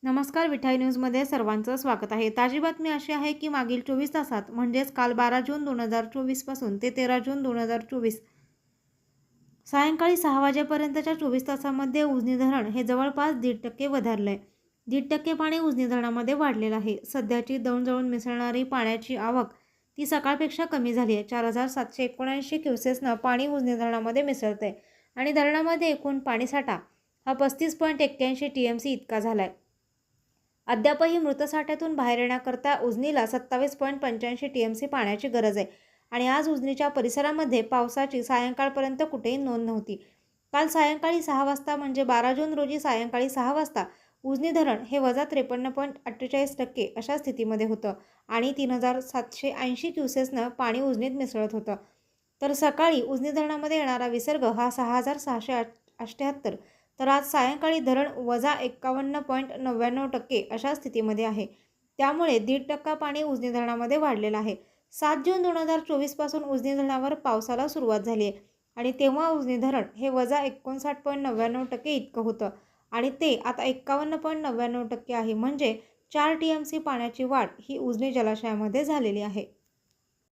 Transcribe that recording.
नमस्कार. विठाई न्यूजमध्ये सर्वांचं स्वागत आहे. ताजी बातमी अशी आहे की मागील 24 तासात म्हणजेच काल 12 जून 2024 पासून ते 13 जून 2024 सायंकाळी 6 वाजेपर्यंतच्या 24 तासांमध्ये उजनी धरण हे जवळपास 1.5% वधारलंय. 1.5% पाणी उजनी धरणामध्ये वाढलेलं आहे. सध्याची दळून मिसळणारी पाण्याची आवक ती सकाळपेक्षा कमी झाली आहे. 4779 क्युसेसनं पाणी उजनी धरणामध्ये मिसळतंय आणि धरणामध्ये एकूण पाणीसाठा हा 35.81 TMC इतका झालाय. अद्यापही मृत साठ्यातून बाहेर येण्याकरता उजनीला 27.85 TMC पाण्याची गरज आहे आणि आज उजनीच्या परिसरामध्ये पावसाची सायंकाळपर्यंत कुठेही नोंद नव्हती. काल सायंकाळी 6 वाजता म्हणजे 12 जून रोजी सायंकाळी 6 वाजता उजनी धरण हे -53.48% अशा स्थितीमध्ये होतं आणि 3780 क्युसेसनं पाणी उजनीत मिसळत होतं. तर सकाळी उजनी धरणामध्ये येणारा विसर्ग हा 6678, तर आज सायंकाळी धरण -51.99% अशा स्थितीमध्ये आहे. त्यामुळे 1.5% पाणी उजनी धरणामध्ये वाढलेलं आहे. 7 जून 2024 पासून उजनी धरणावर पावसाला सुरुवात झाली आहे आणि तेव्हा उजनी धरण हे -59.99% इतकं होतं आणि ते आता 51.99% आहे. म्हणजे 4 TMC पाण्याची वाढ ही उजनी जलाशयामध्ये झालेली आहे.